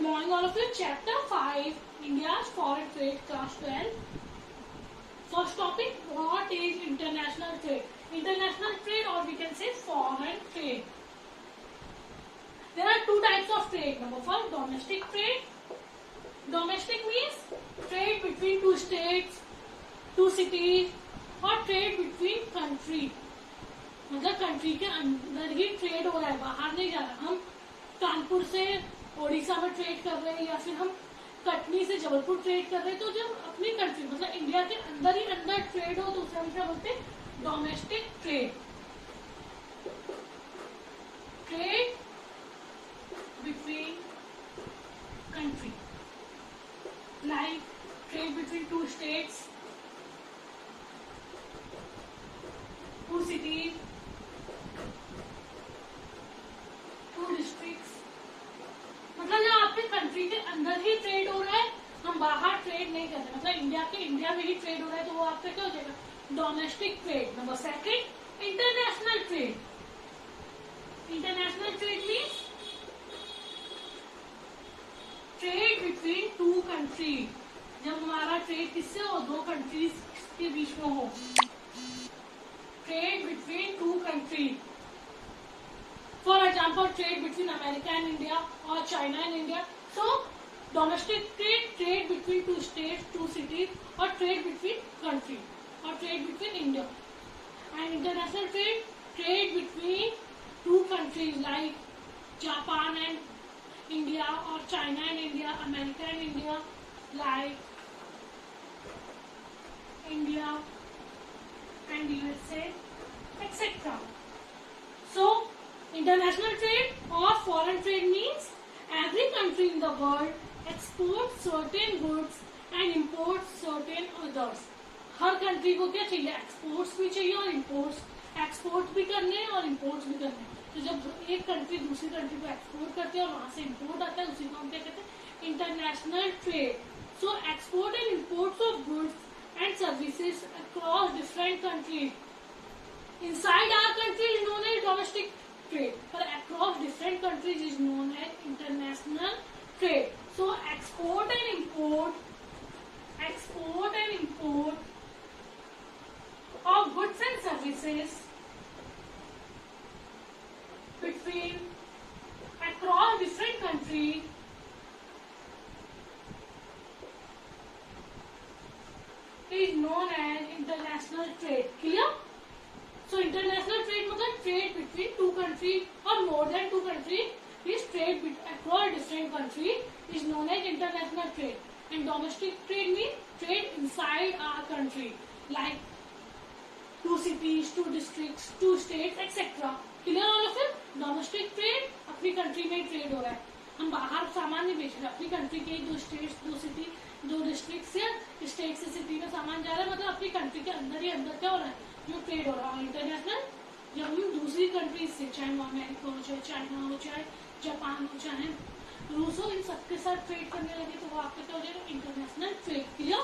morning all of you. Chapter 5, India's foreign trade, class 12. First topic, what is international trade? International trade, or we can say foreign trade. There are two types of trade. Number one, domestic trade. Domestic means trade between two states, two cities, और trade between country, मतलब country के अंदर ही trade हो रहा है, बाहर नहीं जा रहा. हम कानपुर से ओडिशा में ट्रेड कर रहे हैं या फिर हम कटनी से जबलपुर ट्रेड कर रहे हैं, तो जब अपनी कंट्री मतलब इंडिया के अंदर ही अंदर ट्रेड हो तो उसे हम क्या बोलते हैं? Domestic trade. Trade between country, like trade between two states, two cities, two districts. मतलब जब आपके कंट्री के अंदर ही ट्रेड हो रहा है, हम बाहर ट्रेड नहीं कर रहे, मतलब इंडिया में ही ट्रेड हो रहा है, तो वो आपका क्या हो जाएगा? Domestic trade. Number second, international trade. International trade means trade between to country. जब हमारा ट्रेड किससे हो? दो कंट्रीज के बीच में हो. Trade between two countries. For example, trade between America and India or China and India. So, domestic trade, trade between two states, two cities, or trade between countries, or trade between India. And international trade, trade between two countries like Japan and India, or China and India, America and India, like India and USA, etc. So, international trade or foreign trade means every country in the world exports certain goods and imports certain others. Her country को क्या चाहिए? Exports भी चाहिए और imports. Export भी करने हैं और इम्पोर्ट्स भी करने हैं. तो जब एक कंट्री दूसरी कंट्री को एक्सपोर्ट करती है और वहां से इम्पोर्ट आता है, उसी को हम क्या कहते हैं? International trade. So export and imports of goods and services across different countries. Inside our country is known as domestic trade, but across different countries is known as international trade. So export and import of goods and services between across different countries is known as international trade. Clear? So international trade मतलब trade between two countries or more than two countries is trade across different countries is known as international trade. And domestic trade means trade inside our country, like two cities, two districts, two states, etc. Clear all of it? Domestic trade अपनी country में trade हो रहा है, हम बाहर सामान नहीं बेच रहे, अपनी कंट्री के दो स्टेट्स, दो सिटी, दो डिस्ट्रिक्ट से स्टेट से सिटी में सामान जा रहा है, मतलब अपनी कंट्री के अंदर ही अंदर क्या हो रहा है? जो ट्रेड हो रहा है. इंटरनेशनल जब हम दूसरी कंट्रीज से, चाहे वो अमेरिका हो, चाहे चाइना हो, चाहे जापान हो, चाहे रूस हो, इन सबके साथ ट्रेड करने लगे तो वो आपका क्या हो जाएगा? International trade. Clear?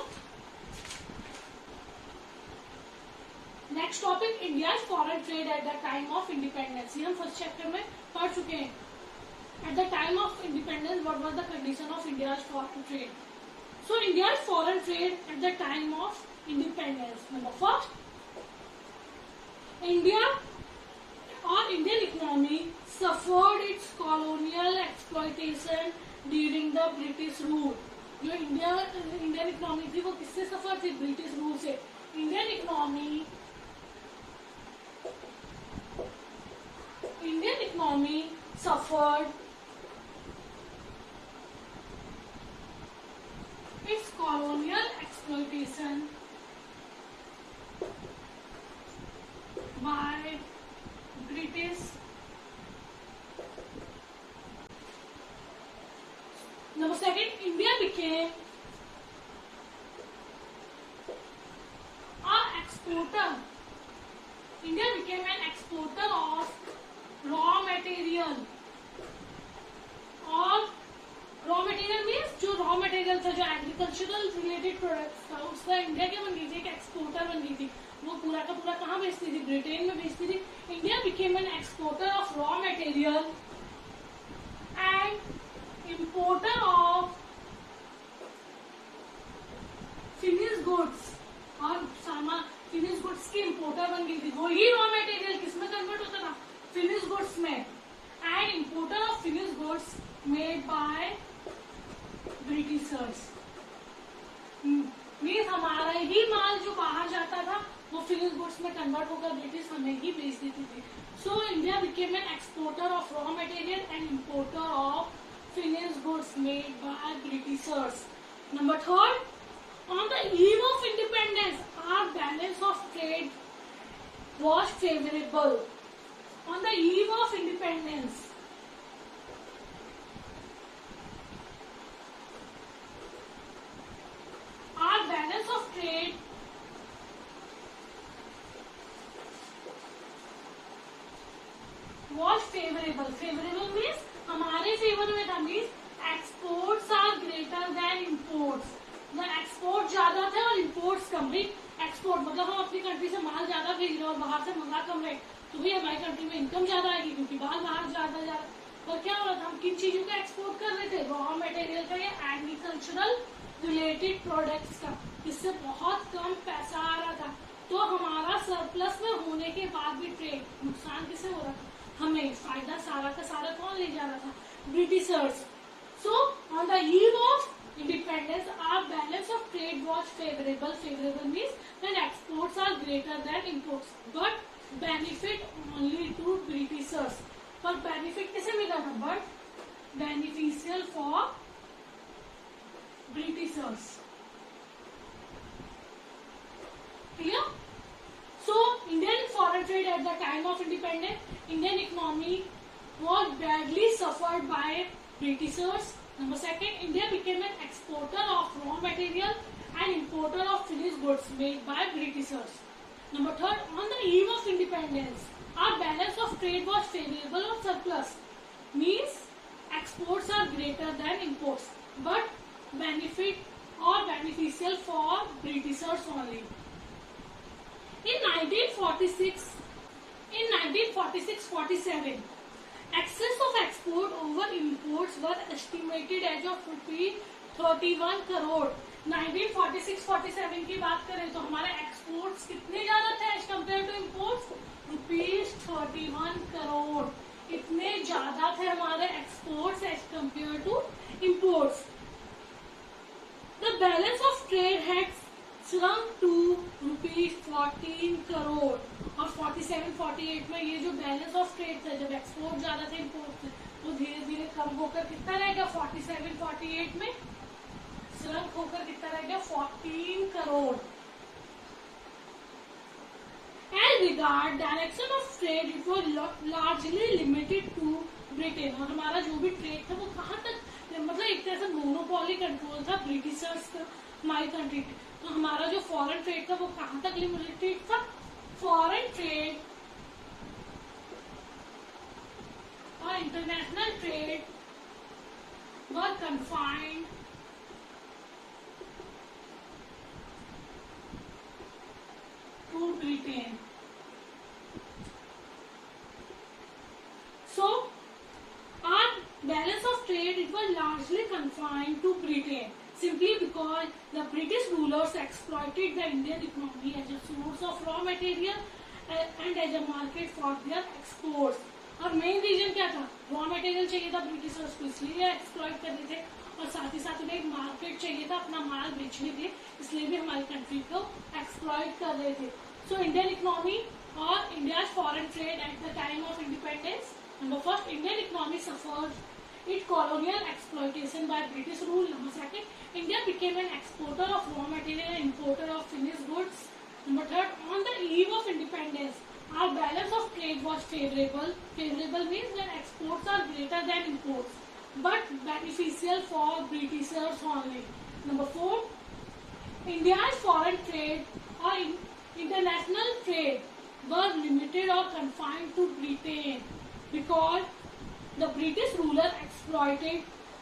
Next topic, India foreign trade at the time of independence. हम फर्स्ट चैप्टर में पढ़ चुके हैं. At the time of independence, what was the condition of India's foreign trade? So, India's foreign trade at the time of independence. Number first, Indian economy suffered its colonial exploitation during the British rule. जो Indian economy थी वो किससे सफर थी? British rule से. Indian economy suffered its colonial exploitation by British. Number second, India became an exporter of raw material. और raw material means जो raw material था, जो एग्रीकल्चरल रिलेटेड प्रोडक्ट्स था, उसका इंडिया क्या बन गई थी? एक एक्सपोर्टर बन गई थी. वो पूरा का पूरा कहाँ बेचती थी? ब्रिटेन में बेचती थी. India became an exporter of raw material and importer goods made by Britishers. Means हमारा ही माल जो बाहर जाता था वो फिनिश गुड्स में कन्वर्ट होकर ब्रिटिश हमें ही बेच देती थी. So India became an exporter of raw material and importer of finished goods made by Britishers. Number third, on the eve of independence, our balance of trade was favorable. On the eve of independence, our balance of trade was favorable. Favorable means हमारे favour में था. Means exports are greater than imports. Export ज्यादा थे और imports कम. भी export मतलब हम अपनी कंट्री से माल ज्यादा भेज रहे हैं और बाहर से मंगा कम रहे, तो भी हमारी कंट्री में इनकम ज्यादा आएगी क्योंकि बाहर ज्यादा. और क्या हो रहा था, हम किन चीजों का एक्सपोर्ट कर रहे थे? रॉ मटेरियल का या एग्रीकल्चरल रिलेटेड प्रोडक्ट्स का. इससे बहुत कम पैसा आ रहा था. तो हमारा सरप्लस में होने के बाद भी ट्रेड नुकसान किसे हो रहा था? हमें. फायदा सारा का सारा कौन ले जा रहा था? Britishers. So on the eve of independence our balance of trade was favourable. Favourable means when exports are greater than imports, but benefit only to Britishers. पर बेनिफिट किसे मिला था? But beneficial for Britishers. Clear? So, Indian foreign trade at the time of independence, Indian economy was badly suffered by Britishers. Number second, India became an exporter of raw material and importer of finished goods made by Britishers. Number third, on the eve of independence, our balance of trade was favorable or surplus. Means exports are greater than imports, but benefit or beneficial for Britishers only. In 1946-47, excess of export over imports were estimated as of ₹31 crore. 1946-47 की बात करें तो हमारे exports कितने ज्यादा थे as compare to imports? ₹31 crore. इतने ज्यादा थे हमारे exports as compare to imports. The balance of trade had shrunk to ₹14 crore. और 47-48 में ये जो बैलेंस ऑफ ट्रेड था, जब एक्सपोर्ट ज्यादा थे इम्पोर्ट थे, वो धीरे धीरे कम होकर कितना रह गया? 47-48 में श्रंक होकर कितना रह गया? 14 crore. As regard direction of trade, it was largely limited to Britain. और हमारा जो भी ट्रेड था वो कहाँ तक, मतलब एक तरह से मोनोपोली कंट्रोल था ब्रिटिशर्स का हमारी कंट्री पे. तो हमारा जो फॉरेन ट्रेड था वो कहाँ तक लिमिटेड था? फॉरेन ट्रेड और international trade were confined to Britain. So, our balance of trade, it was largely confined to Britain, simply because the British rulers exploited the Indian economy as a source of raw material and as a market for their exports. और main reason क्या था? Raw material चाहिए था Britishers को, इसलिए exploit कर रहे थे. और साथ ही साथ उन्हें एक मार्केट चाहिए था अपना माल बेचने के लिए, इसलिए भी हमारी कंट्री को एक्सप्लॉइट कर रहे थे. सो इंडियन इकोनॉमी और India foreign trade at the time of independence. Number first, Indian economy suffered its colonial exploitation by British rule. Number second, India became an exporter of raw material and importer of finished goods. Number third, on the eve of independence, our balance of trade was favorable. Favorable means when exports are greater than imports, but beneficial for Britishers only. Number four, India's foreign trade or international trade were limited or confined to Britain, because the British ruler exploited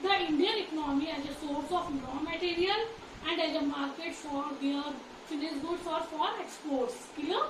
the Indian economy as a source of raw material and as a market for their finished goods or for exports. Clear?